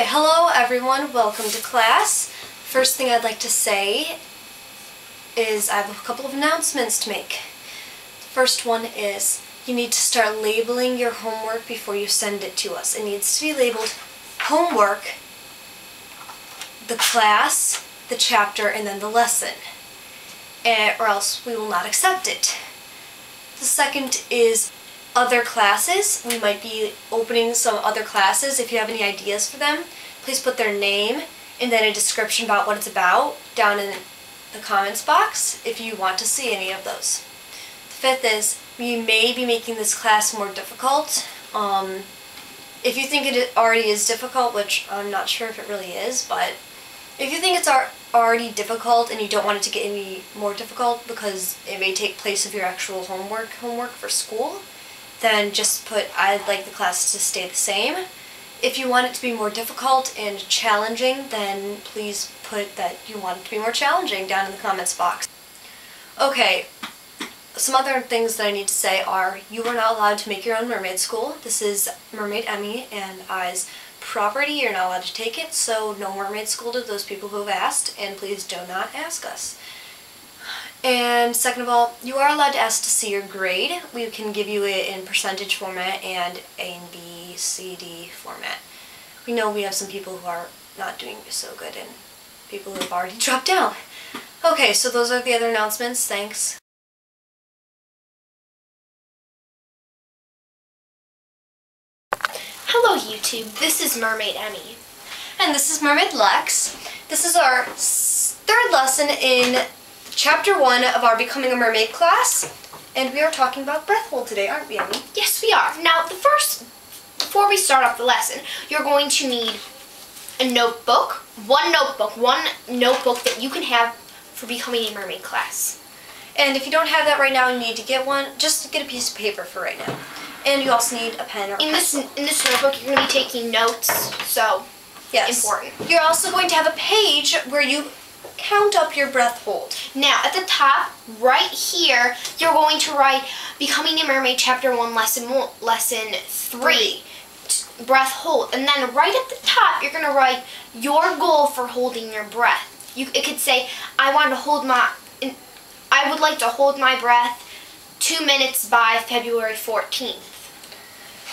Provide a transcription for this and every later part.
Hello everyone, welcome to class. First thing I'd like to say is I have a couple of announcements to make. The first one is you need to start labeling your homework before you send it to us. It needs to be labeled homework, the class, the chapter, and then the lesson, or else we will not accept it. The second is other classes. We might be opening some other classes. If you have any ideas for them, please put their name and then a description about what it's about down in the comments box if you want to see any of those. The fifth is we may be making this class more difficult. If you think it already is difficult, which I'm not sure if it really is, but if you think it's already difficult and you don't want it to get any more difficult because it may take place of your actual homework for school, then just put I'd like the class to stay the same. If you want it to be more difficult and challenging, then please put that you want it to be more challenging down in the comments box. Okay, some other things that I need to say are you are not allowed to make your own mermaid school. This is Mermaid Emmy and I's property. You're not allowed to take it, so no mermaid school to those people who have asked, and please do not ask us. And second of all, you are allowed to ask to see your grade. We can give you it in percentage format and A and B, C, D format. We know we have some people who are not doing so good and people who have already dropped out. Okay, so those are the other announcements. Thanks. Hello YouTube, this is Mermaid Emmy. And this is Mermaid Lex. This is our third lesson in Chapter 1 of our Becoming a Mermaid class, and we are talking about breath hold today, aren't we, Emmy? Yes, we are. Now, before we start off the lesson, you're going to need a notebook, one notebook that you can have for Becoming a Mermaid class. And if you don't have that right now, you need to get one. Just get a piece of paper for right now. And you also need a pen or a pencil. In this notebook, you're going to be taking notes, so yes. Important. You're also going to have a page where you count up your breath hold. Now, at the top, right here, you're going to write Becoming a Mermaid Chapter 1, Lesson 3, breath hold. And then right at the top, you're going to write your goal for holding your breath. It could say, I would like to hold my breath 2 minutes by February 14th.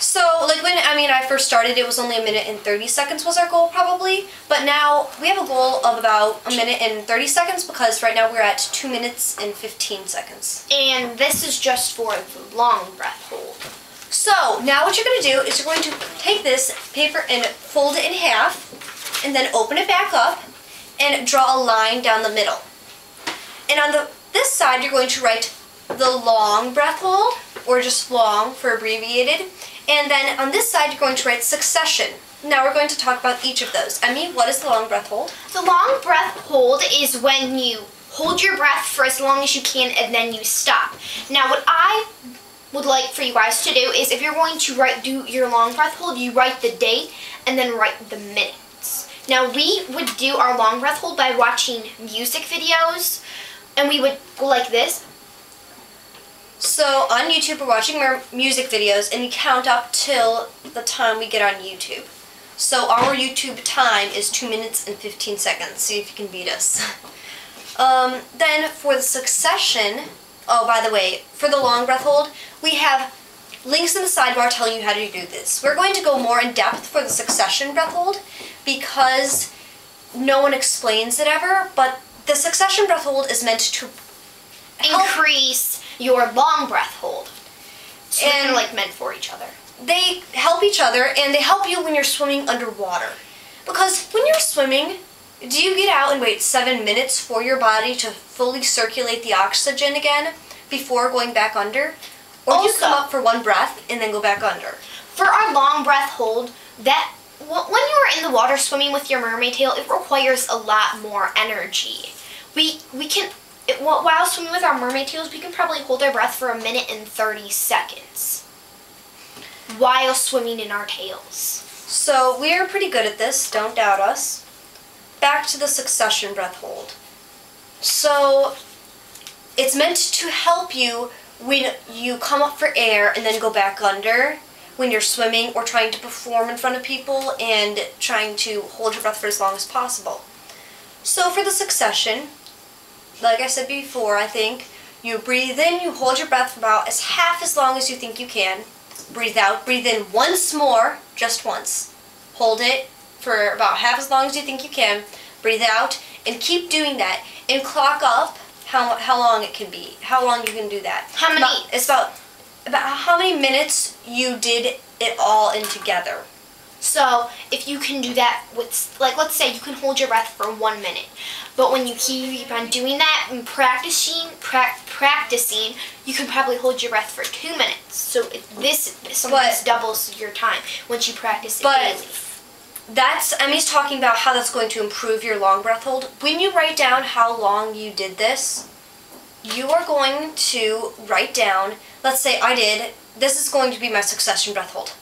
So, like when Emmy and I first started, it was only 1 minute and 30 seconds was our goal probably, but now we have a goal of about 1 minute and 30 seconds because right now we're at 2 minutes and 15 seconds. And this is just for the long breath hold. So, now what you're going to do is you're going to take this paper and fold it in half, and then open it back up, and draw a line down the middle. And on this side, you're going to write the long breath hold, or just long for abbreviated. And then on this side, you're going to write succession. Now we're going to talk about each of those. Emmy, what is the long breath hold? The long breath hold is when you hold your breath for as long as you can and then you stop. Now what I would like for you guys to do is if you're going to do your long breath hold, you write the date and then write the minutes. Now we would do our long breath hold by watching music videos, and we would go like this. So on YouTube, we're watching music videos, and we count up till the time we get on YouTube. So our YouTube time is 2 minutes and 15 seconds. See if you can beat us. Then for the succession, oh, by the way, for the long breath hold, we have links in the sidebar telling you how to do this. We're going to go more in depth for the succession breath hold because no one explains it ever, but the succession breath hold is meant to increase your long breath hold. So they're like meant for each other. They help each other, and they help you when you're swimming underwater. Because when you're swimming, do you get out and wait 7 minutes for your body to fully circulate the oxygen again before going back under? Or do you come up for one breath and then go back under? For our long breath hold, when you are in the water swimming with your mermaid tail, it requires a lot more energy. While swimming with our mermaid tails, we can probably hold our breath for 1 minute and 30 seconds while swimming in our tails. So we're pretty good at this, don't doubt us. Back to the succession breath hold. So it's meant to help you when you come up for air and then go back under, when you're swimming or trying to perform in front of people and trying to hold your breath for as long as possible. So for the succession, like I said before, I think you breathe in, you hold your breath for about half as long as you think you can. Breathe out, breathe in once more, just once. Hold it for about half as long as you think you can. Breathe out, and keep doing that. And clock up how long it can be, how long you can do that. How many? It's about how many minutes you did it all in together. So if you can do that with, like, let's say you can hold your breath for 1 minute, but when you keep on doing that and practicing, you can probably hold your breath for 2 minutes. So this sometimes doubles your time once you practice it daily. That's, Emmy's talking about how that's going to improve your long breath hold. When you write down how long you did this, you are going to write down, let's say I did, this is going to be my succession breath hold.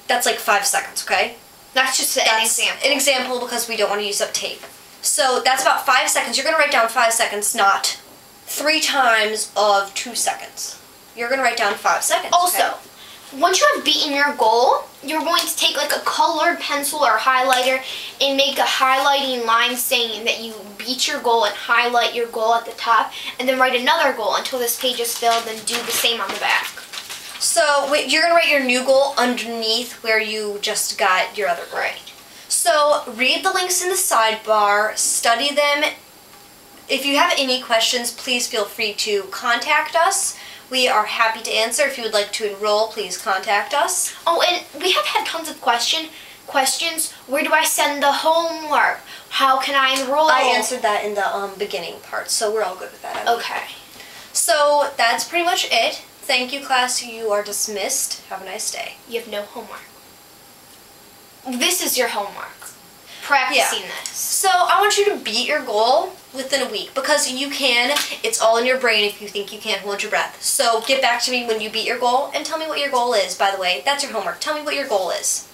That's like 5 seconds, okay? That's just an example. An example because we don't want to use up tape. So that's about 5 seconds. You're going to write down 5 seconds, not 3 times of 2 seconds. You're going to write down 5 seconds. Also, okay? Once you have beaten your goal, you're going to take like a colored pencil or highlighter and make a highlighting line saying that you beat your goal and highlight your goal at the top, and then write another goal until this page is filled, and do the same on the back. So you're going to write your new goal underneath where you just got your other goal. Right. So read the links in the sidebar, study them. If you have any questions, please feel free to contact us. We are happy to answer. If you would like to enroll, please contact us. Oh, and we have had tons of questions. Where do I send the homework? How can I enroll? I answered that in the beginning part, so we're all good with that. Emily. Okay. So that's pretty much it. Thank you, class. You are dismissed. Have a nice day. You have no homework. This is your homework. Practicing this. So I want you to beat your goal within a week, because you can. It's all in your brain if you think you can't hold your breath. So get back to me when you beat your goal and tell me what your goal is, by the way. That's your homework. Tell me what your goal is.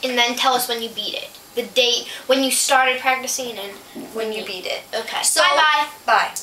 And then tell us when you beat it. The date when you started practicing and when you beat it. Okay. So, bye-bye. Bye.